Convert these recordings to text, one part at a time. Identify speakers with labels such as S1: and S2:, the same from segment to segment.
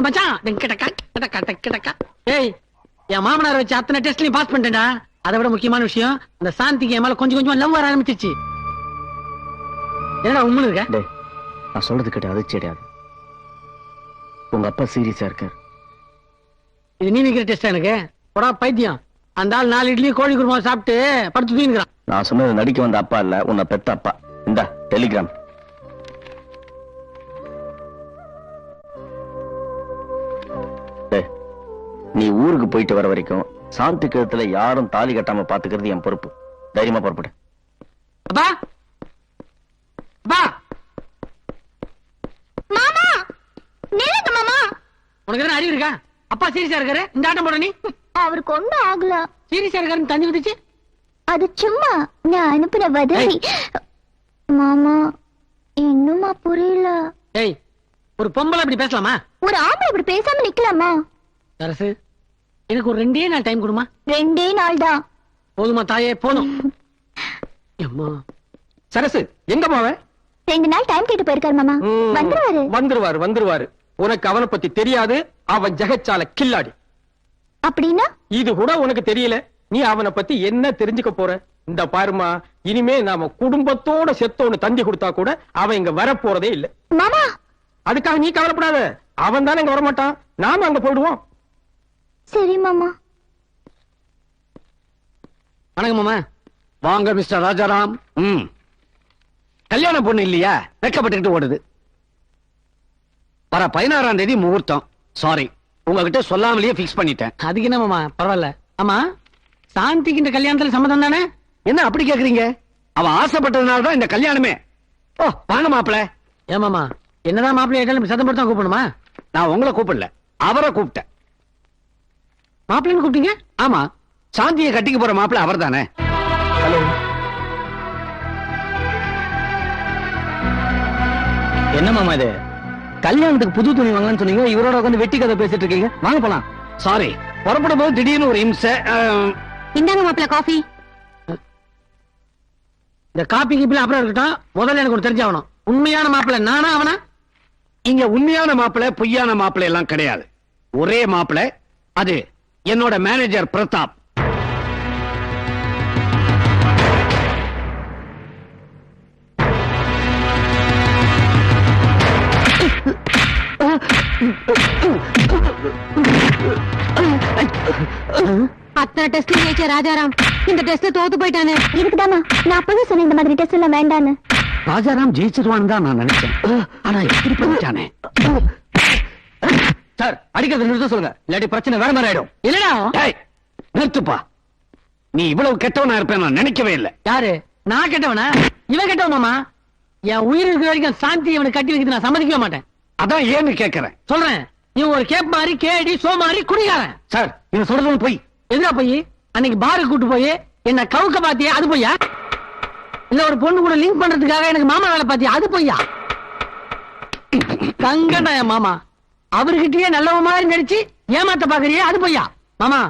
S1: மச்சான் ஏய் என் மாமனார் வச்சு அத்தனை டெஸ்ட்லயும் பாஸ் பண்ணிட்டேன்டா. அதை விட முக்கியமான விஷயம் இந்த சாந்திக்கு என் மேல கொஞ்சம் கொஞ்சமா லவ் வர ஆரம்பிச்சிருச்சு. என்னடா உண்மை இருக்க?
S2: நான் சொல்றது கேட்ட அதிர்ச்சி அடையாது. உங்க அப்பா சீரியஸா இருக்காரு.
S1: இது நீ வைக்கிற டெஸ்ட் எனக்கு போடா பைத்தியம். அந்த ஆள் 4 இட்லி கோழி குருமா சாப்பிட்டு படுத்து தூங்கிக்கிறான்.
S2: நான் சொன்னது நடிக்க வந்த அப்பா இல்ல, உன்னை பெத்த அப்பா. இந்த டெலிகிராம். நீ ஊருக்கு போயிட்டு வர வரைக்கும் சாந்தி கழுத்துல யாரும் தாலி கட்டாம பாத்துக்கிறது என் பொறுப்பு. தைரியமா புறப்படு.
S1: அப்பா அப்பா
S3: மாமா நில்லுங்க மாமா.
S1: உனக்கு என்ன அறிவு இருக்கா? அப்பா சீரியஸா இருக்காரு, இந்த ஆட்டம் போட நீ.
S3: அவருக்கு ஒண்ணும் ஆகல.
S1: சீரியஸா இருக்காருன்னு தண்ணி வந்துச்சு.
S3: அது சும்மா நான் அனுப்புற வதந்தி. மாமா இன்னுமா புரியல.
S1: ஏய் ஒரு பொம்பளை அப்படி பேசலாமா?
S3: ஒரு ஆம்பளை இப்படி பேசாம நிக்கலாமா?
S1: அரசு எனக்கு ஒரு 2 நாள் டைம் கொடுமா.
S3: 2 நாள் தான்
S1: போதுமா தாயே? போதும். அம்மா
S4: சரசு எங்க மாவ?
S3: 2 நாள் டைம் கேட்டு போயிருக்காரு மாமா.
S4: வந்துருவாரு. உனக்கு அவனை பத்தி தெரியாது. அவன் ஜெகச்சால கில்லாடி.
S3: அப்படின்னா
S4: இது கூட உனக்கு தெரியல. நீ அவனை பத்தி என்ன தெரிஞ்சுக்க போற? இந்த பாருமா, இனிமே நாம குடும்பத்தோட செத்தோன்னு தந்தி கொடுத்தா கூட அவன் இங்க வர போறதே இல்ல.
S3: மாமா
S4: அதுக்காக நீ கவலைப்படாத. அவன் தானே இங்க வரமாட்டான். நாம அங்க போயிடுவோம்.
S3: சரி மாமா.
S1: வணக்கம் மாமா.
S5: வாங்க மிஸ்டர் ராஜாராம். கல்யாண பொண்ணு இல்லையா, வெக்கப்பட்டுக்கிட்டு ஓடுது. வர 16ஆம் தேதி முகூர்த்தம். சாரி, உங்ககிட்ட சொல்லாமலேயே பிக்ஸ் பண்ணிட்டேன்.
S1: அதுக்கு என்ன மாமா, பரவாயில்ல. ஆமா சாந்திக்கு இந்த கல்யாணத்துல சம்மதம் தானே?
S5: என்ன அப்படி கேக்குறீங்க? அவன் ஆசைப்பட்டதுனால தான் இந்த கல்யாணமே. ஓ வாங்க மாப்பிள.
S1: ஏன் மாமா, என்னதான் மாப்பிள்ளை ஆயிட்டாலும் சத்தம் போட்டு தான் கூப்பிடணுமா?
S5: நான் உங்களை கூப்பிடல, அவரை கூப்பிட்டேன்.
S1: மாப்பிள்ளைன்னு கூப்பிட்டீங்க?
S5: ஆமா, சாந்தியை கட்டிக்க போற மாப்பிள அவர் தானே.
S2: ஹலோ. என்ன மாமா இது? கல்யாணத்துக்கு புது துணி வாங்கலாம்னு சொன்னீங்க, இவரோட உட்காந்து வெட்டி கதை பேசிட்டு இருக்கீங்க. வாங்க போலாம்.
S5: சாரி, புறப்படும் போது திடீர்னு ஒரு இம்சை.
S3: இந்தாங்க மாப்பிள்ள காஃபி.
S1: இந்த காப்பி கீப்பில அப்புறம் இருக்கட்டும், முதல்ல எனக்கு ஒரு தெரிஞ்சாகணும். உண்மையான மாப்பிள்ளை நானா அவனா?
S5: இங்க உண்மையான மாப்பிள பொய்யான மாப்பிள எல்லாம் கிடையாது. ஒரே மாப்பிள, அது என்னோட மேனேஜர் பிரதாப்.
S3: அத்தனை டெஸ்ட் ஜெயிச்ச ராஜாராம் இந்த டெஸ்ட்ல தோத்து போயிட்டானே. இதுக்குதாமா நான் அப்பவே சொன்னேன் இந்த மாதிரி டெஸ்ட் எல்லாம் வேண்டான்னு.
S5: ராஜாராம் ஜெயிச்சிருவான்னு தான் நான் நினைச்சேன். ஆனா இப்படி பண்ணிட்டானே.
S2: சார், அடிக்கிறது நிறுத்த சொல்லுங்க, இல்லாட்டி பிரச்சனை வேற மாதிரி ஆயிடும்.
S1: இல்லடா.
S5: டேய், நிறுத்துப்பா. நீ இவ்வளவு கெட்டவனா இருப்பேன் நான் நினைக்கவே இல்லை.
S1: யாரு? நான் கெட்டவனா? இவன் கெட்டவன் மாமா. என் உயிர் இருக்கிற வரைக்கும் சாந்தி இவனை கட்டி வைக்கிறது நான் சம்மதிக்கவே மாட்டேன்.
S5: அதான் ஏன்னு கேட்கிறேன்.
S1: சொல்றேன், இவன் ஒரு கேப் மாதிரி கேடி சோ மாதிரி குடிகாரன்.
S5: சார், இவன் சொல்றது போய்.
S1: எதுனா போய் அன்னைக்கு பாருக்கு கூட்டு போய் என்ன கவுக்க பாத்தியா, அது பொய்யா? இல்ல ஒரு பொண்ணு கூட லிங்க் பண்றதுக்காக எனக்கு மாமா வேலை பாத்தியா, அது பொய்யா? தங்கடா என் மாமா, அவர்கிட்டயே நல்லவ மாதிரி நடிச்சு ஏமாத்த பாக்குறியே, அது பொய்யா? மாமா,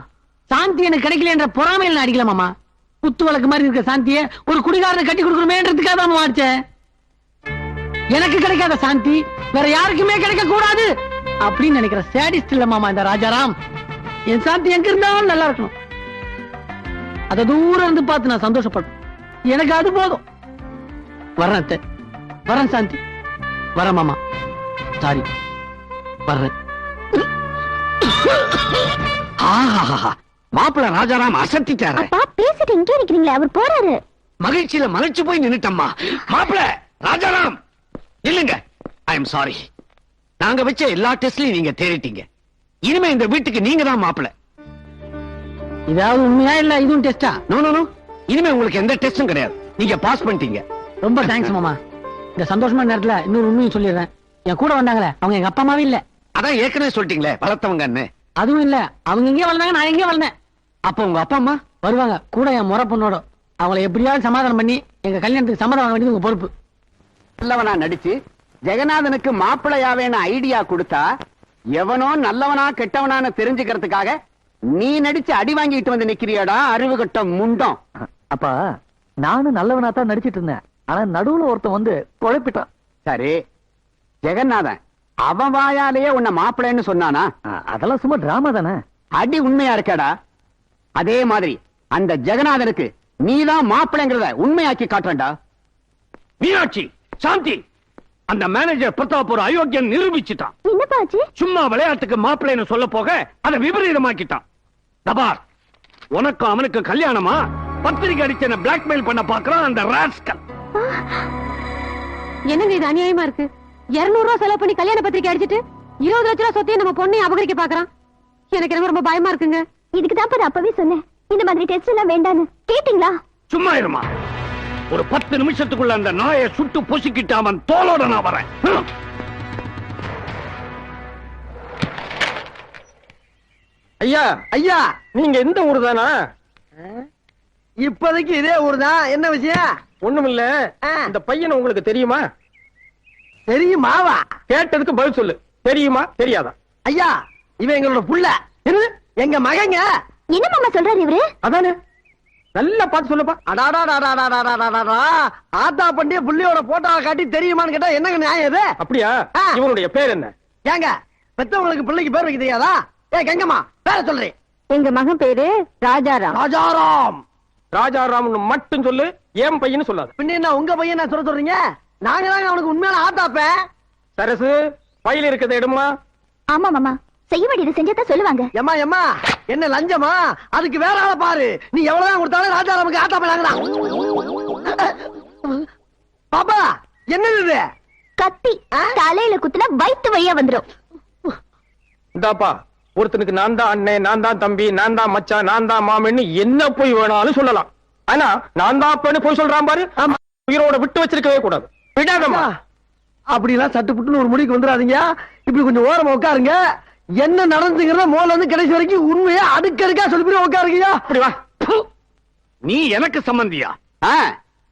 S1: சாந்தி எனக்கு கிடைக்கல என்ற பொறாமையில் நான் அடிக்கல மாமா. குத்து வழக்கு மாதிரி இருக்க சாந்திய ஒரு குடிகாரனை கட்டி கொடுக்கணுமேன்றதுக்காக தான் மாறிச்சேன். எனக்கு கிடைக்காத சாந்தி வேற யாருக்குமே கிடைக்க கூடாது அப்படின்னு நினைக்கிற சேடிஸ்ட் இல்ல மாமா இந்த ராஜாராம். என் சாந்தி எங்க இருந்தாலும் நல்லா இருக்கணும். அத தூரம் இருந்து பார்த்து நான் சந்தோஷப்படும். எனக்கு அது போதும். வர்றேன் வரேன் சாந்தி, வரேன் மாமா. சாரி, வர்றேன்.
S5: மாப்பிள ராஜாராம் அசத்திட்டாரு.
S3: அப்பா பேசிட்டு இங்கே நிக்கிறீங்களே, அவர் போறாரு.
S5: மகிழ்ச்சியில மலைச்சு போய் நின்னுட்டம்மா. மாப்பிள ராஜாராம் இல்லங்க, ஐ எம் சாரி. நாங்க வச்ச எல்லா டெஸ்ட்லயும் நீங்க தேறிட்டீங்க. இனிமே இந்த வீட்டுக்கு நீங்க தான் மாப்பிள.
S1: இதாவது உண்மையா இல்ல இதுவும் டெஸ்டா?
S5: நோ நோ நோ, இனிமே உங்களுக்கு எந்த டெஸ்டும் கிடையாது. நீங்க பாஸ் பண்ணிட்டீங்க.
S1: ரொம்ப தேங்க்ஸ் மாமா. இந்த சந்தோஷமான நேரத்துல இன்னொரு உண்மையும் சொல்லிடுறேன். என் கூட வந்தாங்களே அவங்க எங்க அப்பா அம்மாவே இல்ல.
S5: அதான் ஏற்கனவே சொல்லிட்டீங்களே வளர்த்தவங்கன்னு.
S1: அதுவும் இல்ல, அவங்க எங்கே வளர்ந்தாங்க, நான் எங்கே வளர்ந்தேன்.
S5: அப்ப உங்க அப்பா அம்மா
S1: வருவாங்க கூட என் முறை பொண்ணோட. அவங்களை எப்படியாவது சமாதானம் பண்ணி எங்க கல்யாணத்துக்கு சம்மதம் வாங்க வேண்டியது உங்க பொறுப்பு.
S6: நல்லவனா நடிச்சு ஜெகநாதனுக்கு மாப்பிள்ளையாவேன்னு ஐடியா கொடுத்தா எவனோ நல்லவனா கெட்டவனான்னு தெரிஞ்சுக்கிறதுக்காக நீ நடிச்சு அடி வாங்கிட்டு வந்து நிக்கிறியாடா அறிவு கட்ட முண்டம்.
S2: அப்பா, நானும் நல்லவனா தான் நடிச்சிட்டு இருந்தேன். ஆனா நடுவுல ஒருத்தன் வந்து குழப்பிட்டான்.
S6: சரி, ஜெகநாதன் அவன் வாயாலேயே உன்னை மாப்பிள்ளைன்னு சொன்னானா?
S2: அதெல்லாம் சும்மா டிராமா தானே.
S6: அடி உண்மையா இருக்கடா. அதே மாதிரி அந்த ஜெகநாதனுக்கு நீதான் மாப்பிள்ளைங்கிறத உண்மையாக்கி காட்டுறா.
S5: மீனாட்சி, சாந்தி, அந்த மேனேஜர் பிரதாப் ஒரு அயோக்கியன் நிரூபிச்சுட்டான்.
S3: என்னப்பா ஆச்சு?
S5: சும்மா விளையாட்டுக்கு மாப்பிள்ளைன்னு சொல்ல போக அதை விபரீதமாக்கிட்டான். தபார், உனக்கு அவனுக்கு கல்யாணமா? பத்திரிக்கை அடிச்சு பிளாக்மெயில் பண்ண பாக்குறான் அந்த ராஸ்கல்.
S3: என்னங்க இது அநியாயமா இருக்கு? 200 ரூபாய் செலவு பண்ணி கல்யாண பத்திரிக்கை அடிச்சிட்டு 20 லட்சம் ரூபாய் சொத்தையும் நம்ம பொண்ணையும் அபகரிக்க பாக்குறான். எனக்கு ரொம்ப ரொம்ப பயமா இருக்குங்க. இதுக்கு தான் நான் அப்பவே சொன்னேன், இந்த மாதிரி டெஸ்ட் எல்லாம் வேண்டான்னு. கேட்டீங்களா?
S5: சும்மா இருமா. ஒரு 10 நிமிஷத்துக்குள்ள அந்த நாயை சுட்டு பொசுக்கிட்டு அவன் தோளோட நான் வரேன்.
S4: ஐயா
S1: ஐயா,
S4: நீங்க எந்த ஊரு தானா?
S1: இப்போதைக்கு இதே ஊர்தான். என்ன விஷயம்?
S4: ஒண்ணுமில்ல, இந்த பையன் உங்களுக்கு தெரியுமா?
S1: தெரியுமாவா?
S4: கேட்டதுக்கு பதில் சொல்லு. தெரியுமா தெரியாதா?
S1: ஐயா, இவன் எங்களோட புள்ள.
S4: என்னது?
S1: எங்க மகங்க.
S3: என்ன மாமா சொல்றாரு இவரு?
S4: அதானே, நல்லா பார்த்து சொல்லுப்பா.
S1: அடாடாடாடாடாடாடாடாடா. ஆத்தா பண்டிய புள்ளியோட போட்டோவை காட்டி தெரியுமான்னு கேட்டா என்னங்க நியாயம் இது?
S4: அப்படியா?
S1: ஆ.
S4: இவனுடைய பேர் என்ன?
S1: ஏங்க, பெத்தவங்களுக்கு பிள்ளைக்கு பேர் வைக்க தெரியாதா? கங்கம்மா, பேர சொல்றேன்.
S3: எங்க மகன் பேரு ராஜாராம்.
S1: ராஜாராம்.
S4: ராஜாராம்னு மட்டும் சொல்லு, ஏன் பையன்னு சொல்லாது.
S1: பின்ன என்ன உங்க பையன் நான் சொல்ல சொல்றீங்க? நாங்க தாங்க அவனுக்கு உண்மையான ஆத்தாப்ப.
S4: சரசு, பையில இருக்கிறத எடுமா.
S3: ஆமா மாமா, செய்ய வேண்டியது செஞ்சதான் சொல்லுவாங்க.
S1: எம்மா எம்மா, என்ன லஞ்சமா? அதுக்கு வேற ஆளை பாரு. நீ எவ்வளவுதான் கொடுத்தாலும் ராஜாராமுக்கு ஆத்தாப்ப நாங்கதான். பாப்பா, என்னது இது?
S3: கத்தி தலையில குத்துனா வயித்து வழியா வந்துரும்.
S4: இந்தாப்பா, ஒருத்தனுக்கு நான் தான் அண்ணன், நான் தான் தம்பி, நான் தான் மச்சான், நான் தான் மாமன்னு என்ன போய் வேணாலும் சொல்லலாம். ஆனா நான் தான் அப்பன்னு போய் சொல்றான் பாரு, உயிரோட விட்டு வச்சிருக்கவே கூடாது. விடாதம்மா.
S1: அப்படி எல்லாம் சட்டு புட்டுன்னு ஒரு முடிக்கு வந்துடாதீங்க. இப்படி கொஞ்சம் ஓரமா உட்காருங்க. என்ன நடந்துங்கிறத முதல்ல இருந்து கடைசி வரைக்கும் உண்மையா அடுக்கடுக்கா சொல்லி உட்காருங்க.
S4: அப்படி வா.
S5: நீ எனக்கு சம்பந்தியா?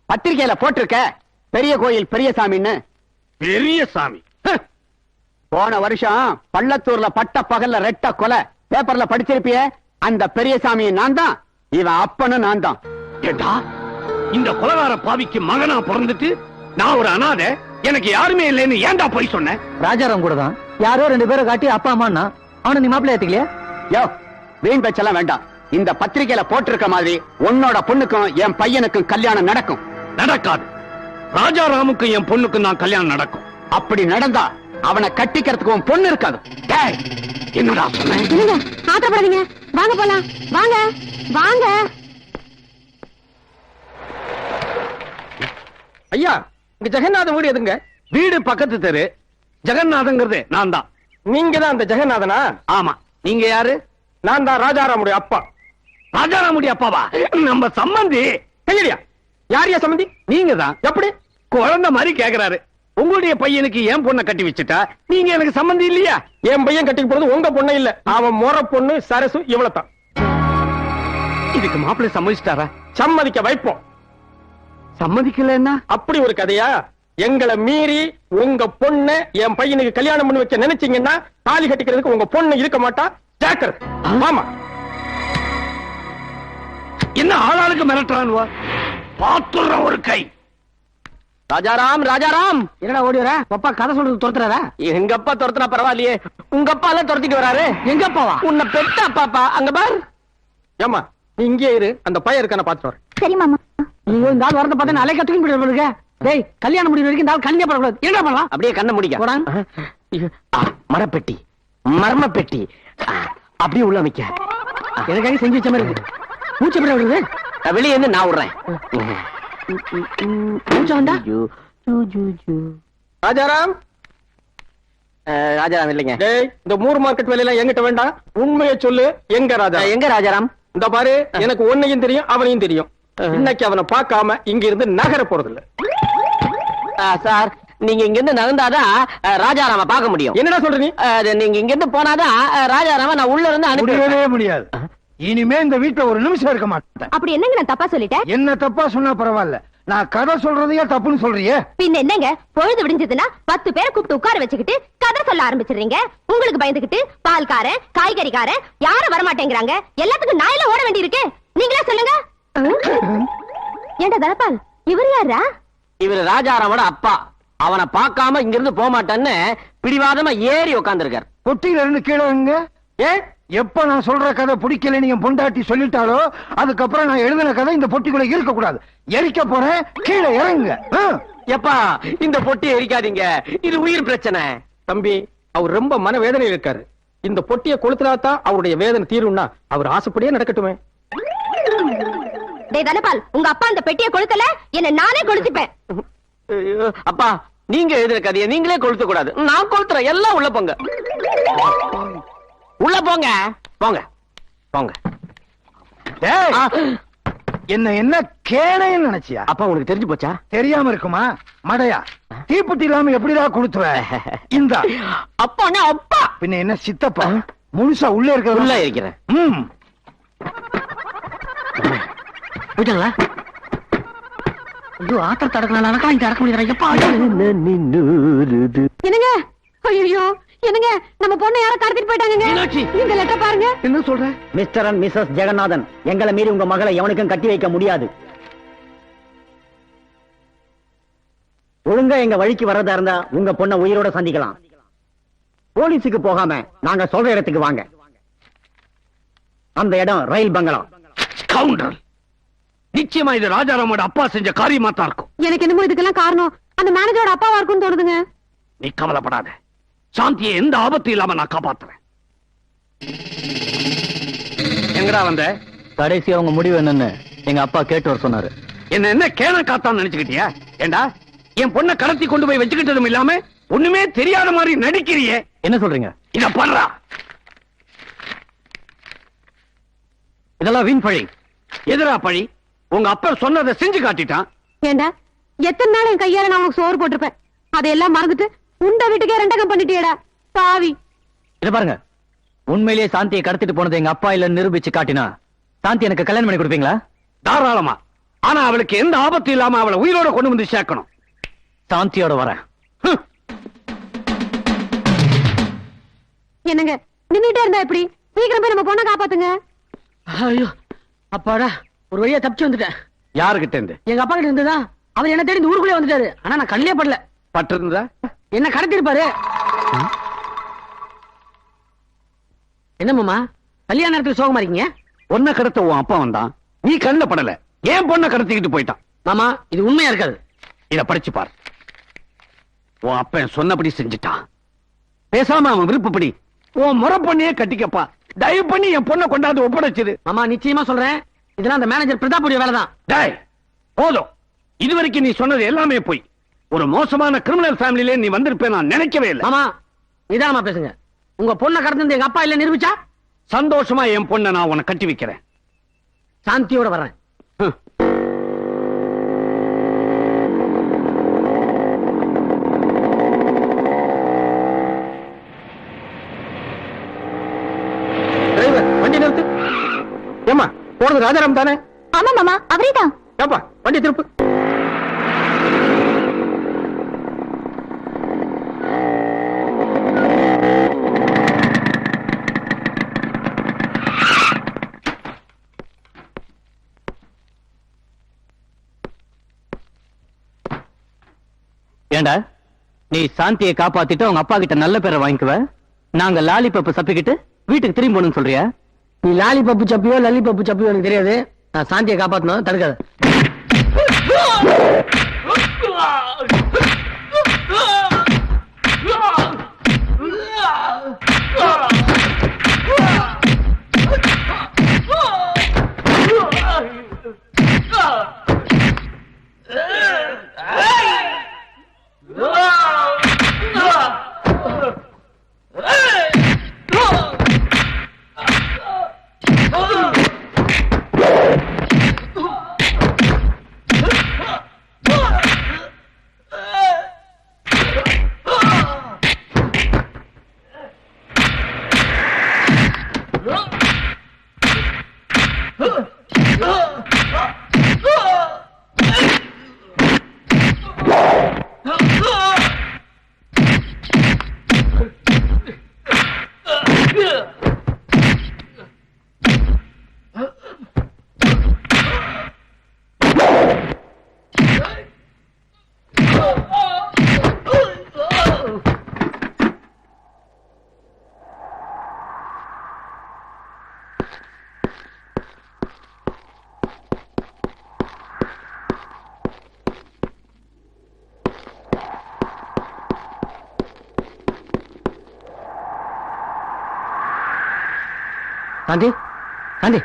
S6: பத்திரிக்கையில போட்டிருக்க பெரிய கோயில் பெரியசாமின்னு.
S5: பெரிய சாமி.
S6: போன வருஷம் பள்ளத்தூர்ல பட்ட பகல்ல ரெட்ட கொலை பேப்பர்ல படிச்சிருப்பியே, அந்த பெரியசாமியை நான் தான், இவன் அப்பனு நான் தான்.
S5: ஏண்டா, இந்த கொலகார பாவிக்கு மகனா பிறந்துட்டு நான் ஒரு அனாதை, எனக்கு யாருமே இல்லைன்னு ஏன்டா போய் சொன்ன?
S1: ராஜாராம் கூட தான் யாரோ 2 பேரை காட்டி அப்பா அம்மான்னா அவனை நீ மாப்பிள்ளை ஏத்துக்கலையா?
S6: யோ, வீண் பேச்செல்லாம் வேண்டாம். இந்த பத்திரிக்கையில போட்டிருக்க மாதிரி உன்னோட பொண்ணுக்கும் என் பையனுக்கும் கல்யாணம் நடக்கும்.
S5: நடக்காது. ராஜாராமுக்கும் என் பொண்ணுக்கும் தான் கல்யாணம் நடக்கும்.
S6: அப்படி நடந்தா அவனை கட்டிக்கிறதுக்கு உன் பொண்ணு இருக்காது. டேய், என்னடா சொன்ன?
S3: என்னங்க ஆத்திரப்படாதீங்க, வாங்க போலாம். வாங்க வாங்க.
S4: ஐயா, இங்க ஜெகநாதன் வீடு எதுங்க?
S5: வீடு பக்கத்து தெரு. ஜெகநாதங்கிறது நான் தான்.
S4: நீங்க தான் அந்த ஜெகநாதனா?
S5: ஆமா. நீங்க யாரு?
S4: நான் தான் ராஜாராமுடைய அப்பா.
S5: ராஜாராமுடைய அப்பாவா? நம்ம சம்பந்தி.
S4: கையடியா, யாரையா சம்பந்தி?
S5: நீங்க தான்.
S4: எப்படி?
S5: குழந்தை மாதிரி கேக்குறாரு. உங்களுடைய பையனுக்கு ஏன் பொண்ணை கட்டி வச்சுட்டா நீங்க எனக்கு சம்பந்தி இல்லையா?
S4: என் பையன் கட்டிக்கு போறது உங்க பொண்ணு இல்ல, அவன் முற பொண்ணு சரசு. இவ்வளவுதான்.
S5: இதுக்கு மாப்பிள்ளை சம்மதிச்சிட்டாரா?
S4: சம்மதிக்க வைப்போம்.
S5: சம்மதிக்கலன்னா
S4: அப்படி ஒரு கதையா? எங்களை மீறி உங்க பொண்ணு என் பையனுக்கு கல்யாணம் பண்ணி வைக்க நினைச்சீங்கன்னா தாலி கட்டிக்கிறதுக்கு உங்க பொண்ணு இருக்க மாட்டா. ஜாக்கிரதை. ஆமா.
S5: என்ன ஆளாளுக்கு மிரட்டுறானுவா? பாத்துற ஒரு கை.
S2: ராஜாராம், ராஜாராம்.
S1: என்னடா ஓடி வர? அப்பா கதை சொல்றது துரத்துறாரா?
S2: எங்க அப்பா துரத்துனா பரவாயில்லையே, உங்க அப்பா எல்லாம் துரத்திட்டு வராரு.
S1: எங்க அப்பாவா?
S2: உன்னை பெத்த அப்பாப்பா. அங்க பார்.
S4: ஏமா, நீ இங்கே இரு, அந்த பையன் இருக்கான பாத்துட்டு வரேன்.
S3: சரி மாமா.
S1: நீங்க இந்த ஆள் வரத பார்த்தா அலை கத்துக்கிட்டு போயிடுங்க. டேய், கல்யாணம் முடிவு வரைக்கும் இந்த ஆள் கண்ணியா படக்கூடாது. என்ன பண்ணலாம்?
S2: அப்படியே கண்ணை முடிக்க.
S1: போடா.
S2: மரப்பெட்டி, மர்ம பெட்டி, அப்படியே உள்ள வைக்க.
S1: எனக்காக செஞ்சு வச்ச மாதிரி இருக்கு. மூச்சு எப்படி விடுறது?
S2: வெளியே இருந்து நான் விடுறேன்.
S1: மூச்சு வந்தா?
S4: ராஜாராம்.
S2: ராஜாராம் இல்லைங்க.
S4: டேய், இந்த மூர் மார்க்கெட் வேலையெல்லாம் என்கிட்ட வேண்டாம். உண்மையை சொல்லு. எங்க ராஜா?
S2: எங்க ராஜாராம்?
S4: இந்த பாரு, எனக்கு உன்னையும் தெரியும் அவனையும் தெரியும். இன்னைக்கு அவனை பார்க்காம இங்க இருந்து நகர போறது இல்ல.
S2: சார், நீங்க இங்க இருந்து நகர்ந்தாதான் ராஜாராம பார்க்க முடியும்.
S4: என்னடா சொல்ற நீ?
S2: நீங்க இங்க இருந்து போனாதான் ராஜாராம நான் உள்ள இருந்து அனுப்பி.
S7: முடியாது. இனிமே இந்த வீட்டுல ஒரு நிமிஷம் இருக்க மாட்டேன்.
S3: அப்படி என்னங்க நான் தப்பா சொல்லிட்டேன்?
S7: என்ன தப்பா சொன்னா பரவாயில்ல, நான் கதை சொல்றதையே தப்புன்னு சொல்றியே.
S3: பின்ன என்னங்க, பொழுது விடிஞ்சதுன்னா 10 பேரை கூப்பிட்டு உட்கார வச்சுக்கிட்டு கதை சொல்ல ஆரம்பிச்சிடுறீங்க. உங்களுக்கு பயந்துகிட்டு பால்காரன், காய்கறிக்காரன் யாரும் வரமாட்டேங்கிறாங்க. எல்லாத்துக்கும் நாயில ஓட வேண்டி இருக்கு. நீங்களே சொல்லுங்க. ஏண்டா தனபால், இவர் யாரா?
S2: இவரு ராஜாராமோட அப்பா.
S4: அவனை பார்க்காம இங்க இருந்து போக மாட்டான்னு பிடிவாதமா ஏறி உட்கார்ந்திருக்கார்.
S7: பொட்டியில இருந்து கீழே இறங்குங்க.
S4: ஏ
S7: எப்ப நான் சொல்ற கதை பிடிக்கல நீங்க பொண்டாட்டி சொல்லிட்டாலோ அதுக்கப்புறம் நான் எழுதின கதை இந்த பொட்டிக்குள்ள இருக்க கூடாது. எரிக்க போறேன், கீழே இறங்குங்க.
S4: எப்பா இந்த பொட்டியை எரிக்காதீங்க, இது உயிர் பிரச்சனை. தம்பி அவர் ரொம்ப மனவேதனையில் இருக்காரு. இந்த பொட்டியை கொளுத்துறாதான் அவருடைய வேதனை தீரும்னா அவர் ஆசைப்படியே நடக்கட்டுமே.
S3: டேய் தனபால், உங்க அப்பா அந்த பெட்டியை கொளுத்தல, என்ன நானே கொளுத்திப்பேன்.
S4: ஐயோ, அப்பா நீங்க எழுதுற கதையை நீங்களே கொளுத்த கூடாது, நான் கொளுத்துறேன். எல்லாம் உள்ள போங்க, உள்ள போங்க, போங்க போங்க.
S7: டேய், என்ன கேணைன்னு நினைச்சியா?
S4: அப்பா உனக்கு தெரிஞ்சு போச்சா?
S7: தெரியாம இருக்குமா மடையா? தீப்பெட்டி இல்லாம எப்படிடா கொடுத்துவ? இந்த
S4: அப்பா அப்பா
S7: பின்ன என்ன சித்தப்பா முழுசா உள்ள
S4: உள்ள
S7: இருக்கிற
S4: இருக்கிறேன்.
S1: போயிட்டாங்களா? ஐயோ, ஆத்திரத்தை அடக்கலாம் இங்க அடக்க முடியாது. எப்பா
S3: என்னங்க? ஐயோ என்னங்க, நம்ம பொண்ணை யாரோ கடத்திட்டு போயிட்டாங்க. இந்த லெட்டர் பாருங்க.
S7: என்ன சொல்ற?
S8: மிஸ்டர் அண்ட் மிஸ்ஸஸ் ஜெகநாதன், எங்களை மீறி உங்க மகளை எவனுக்கும் கட்டி வைக்க முடியாது. ஒழுங்கா எங்க வழிக்கு வர்றதா இருந்தா உங்க பொண்ணை உயிரோட சந்திக்கலாம். போலீஸுக்கு போகாம நாங்க சொல்ற இடத்துக்கு வாங்க. அந்த இடம் ரயில் பங்களா.
S5: கவுண்டர், நிச்சயமா இது ராஜாராமோட அப்பா செஞ்ச காரியமா தான் இருக்கும்.
S3: எனக்கு என்னமோ இதுக்கெல்லாம் காரணம் அந்த மேனேஜரோட அப்பாவா இருக்கும்னு தோணுதுங்க.
S5: நீ கவலைப்படாத, சாந்தியை எந்த ஆபத்து இல்லாம நான் காப்பாத்துறேன். எங்கடா வந்த?
S2: கடைசி அவங்க முடிவு என்னன்னு எங்க அப்பா கேட்டு வர சொன்னாரு.
S5: என்ன கேன காத்தான்னு நினைச்சுக்கிட்டியா? ஏண்டா என் பொண்ணை கடத்தி கொண்டு போய் வச்சுக்கிட்டதும் இல்லாம ஒண்ணுமே தெரியாத மாதிரி நடிக்கிறியே.
S2: என்ன சொல்றீங்க?
S5: இத பண்றா.
S2: இதெல்லாம் வீண் பழி.
S5: எதிரா பழி? உங்க அப்பா சொன்னதை செஞ்சு காட்டிட்டான்.
S3: ஏண்டா, எத்தனை நாள் என் கையால நான் உனக்கு சோறு போட்டிருப்பேன், அதையெல்லாம் மறந்துட்டு உண்ட வீட்டுக்கே ரெண்டகம் பண்ணிட்டியடா பாவி.
S2: இத பாருங்க, உண்மையிலேயே சாந்தியை கடத்திட்டு போனது எங்க அப்பா இல்ல நிரூபிச்சு காட்டினா சாந்தி எனக்கு கல்யாணம் பண்ணி கொடுப்பீங்களா?
S5: தாராளமா. ஆனா அவளுக்கு எந்த ஆபத்து இல்லாம அவளை உயிரோட கொண்டு வந்து சேர்க்கணும்.
S2: சாந்தியோட வரேன்.
S3: என்னங்க நின்னுட்டே இருந்தா எப்படி? சீக்கிரம் போய் நம்ம பொண்ணை காப்பாத்துங்க.
S1: ஐயோ அப்பாடா, ஒரு வழியா தப்பிச்சு வந்துட்டேன்.
S5: யாருகிட்ட இருந்து?
S1: எங்க அப்பா கிட்ட இருந்ததா? அவர் என்ன தேடி இந்த ஊருக்குள்ளே வந்துட்டாரு. ஆனா நான் கண்ணிலே படல.
S5: பட்டு இருந்தா
S1: என்ன கடத்திருப்பாரு. என்ன மாமா கல்யாண நேரத்துக்கு சோகமா இருக்கீங்க?
S5: பொண்ணை கடத்த உன் அப்பா வந்தான், நீ கண்ணுல படல. ஏன் பொண்ணை கடத்திக்கிட்டு போயிட்டான்?
S1: மாமா இது உண்மையா இருக்காது.
S5: இத படிச்சு பாரு. உன் அப்பன் சொன்னபடி செஞ்சுட்டான். பேசாம அவன் விருப்பப்படி உன் முறை பொண்ணையே கட்டிக்கப்பா. தயவு பண்ணி என் பொண்ணை கொண்டாந்து ஒப்படைச்சிரு.
S1: மாமா நிச்சயமா சொல்றேன், இதெல்லாம் அந்த மேனேஜர் பிரதாப்புடைய வேலைதான்.
S5: டேய் போதும், இதுவரைக்கும் நீ சொன்னது எல்லாமே போய். ஒரு மோசமான கிரிமினல் ஃபேமிலியிலே நீ வந்திருப்பேன் நான் நினைக்கவே இல்லை.
S1: மாமா நிதானமா பேசுங்க. உங்க பொண்ணை கடத்தினது எங்க அப்பா இல்ல நிரூபிச்சா
S5: சந்தோஷமா என் பொண்ணை நான் உன்னை கட்டி வைக்கிறேன்.
S1: சாந்தியோட வர்றேன்.
S4: டிரைவர் வண்டி நிறுத்து. ஏமா போனது ராஜாராம் தானே?
S3: ஆமா மாமா, அவரே தான்.
S4: ஏப்பா வண்டி திருப்பு.
S2: ஏண்டா நீ சாந்தியை காப்பாத்திட்டு உங்க அப்பா கிட்ட நல்ல பேரை வாங்கிக்குவ, நாங்க லாலிபப்பு சப்பிக்கிட்டு வீட்டுக்கு திரும்பி போகணும்னு சொல்றியா?
S1: நீ லாலி பப்பு சப்பியோ லல்லி பப்பு சப்பியோ எனக்கு தெரியாது. நான் சாந்தியை காப்பாத்தணும், தடுக்காத. காந்தி காந்தி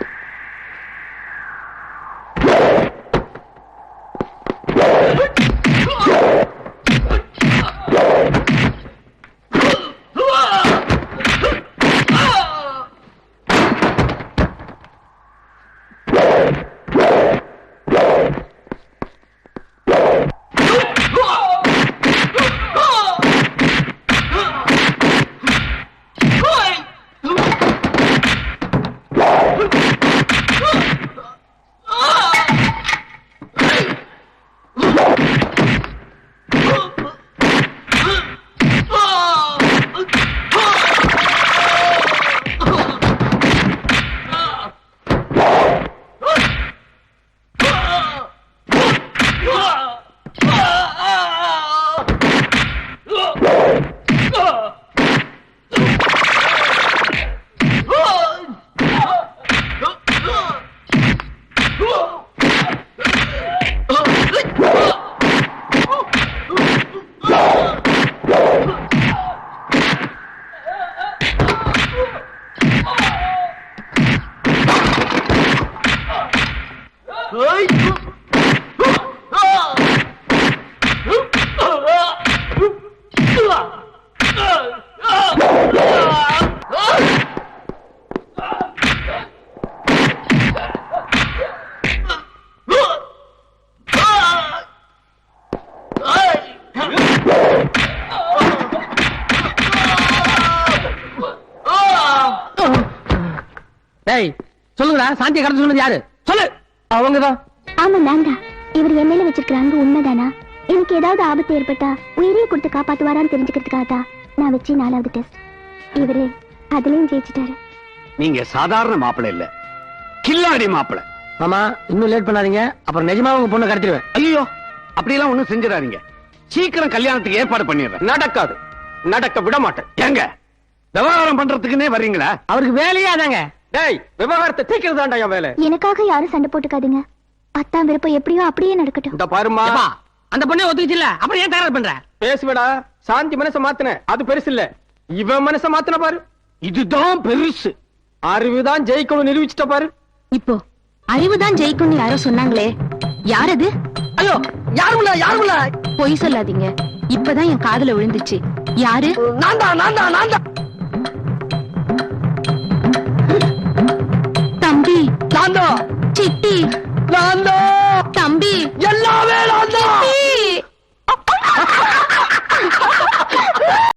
S1: டேய் சொல்லுங்கடா, சாந்தியை கடத்த சொன்னது யாரு? சொல்லு.
S4: அவங்கதான்.
S3: ஆமா நான் தான். இவர் என் மேல வச்சிருக்கிற அன்பு உண்மைதானா? எனக்கு ஏதாவது ஆபத்து ஏற்பட்டா உயிரையே கொடுத்து காப்பாத்துவாரான்னு தெரிஞ்சுக்கிறதுக்காக தான் நான் வச்சு 4வது டெஸ்ட். இவரு அதுலயும் ஜெயிச்சிட்டாரு.
S5: நீங்க சாதாரண மாப்பிள்ளை இல்ல, கில்லாடி மாப்பிள்ளை.
S1: மாமா இன்னும் லேட் பண்ணாதீங்க, அப்புறம் நிஜமா உங்க பொண்ணை கடத்திடுவேன்.
S5: ஐயோ, அப்படியெல்லாம் ஒண்ணும் செஞ்சிடாதீங்க. சீக்கிரம் கல்யாணத்துக்கு ஏற்பாடு பண்ணிடுறேன்.
S4: நடக்காது, நடக்க விட மாட்டேன்.
S5: ஏங்க விவகாரம் பண்றதுக்குன்னே வர்றீங்களா?
S1: அவருக்கு வேலையே அதாங்க.
S4: டேய், விவகாரத்தை தீக்கிறதாண்டா என் வேலை.
S3: எனக்காக யாரும் சண்டை போட்டுக்காதீங்க. அத்தா விருப்பம் எப்படியோ அப்படியே நடக்கட்டும்.
S4: இந்த பாருமா,
S1: ஏப்பா, அந்த பொண்ணே ஒத்துக்கிச்சு இல்ல, அப்புறம் ஏன் தயார் பண்ற?
S4: பேசுவேடா. சாந்தி மனச மாத்தின, அது பெருசு இல்ல. இவன் மனச மாத்தின பாரு,
S5: இதுதான் பெருசு.
S4: அறிவுதான் ஜெயிக்கணும் நிரூபிச்சுட்ட பாரு.
S3: இப்போ அறிவுதான் ஜெயிக்கும்னு யாரோ சொன்னாங்களே, யார் அது?
S1: ஐயோ, யாருமில்ல.
S3: பொய் சொல்லாதீங்க, இப்பதான் என் காதுல விழுந்துச்சு. யாரு?
S1: நான் தான்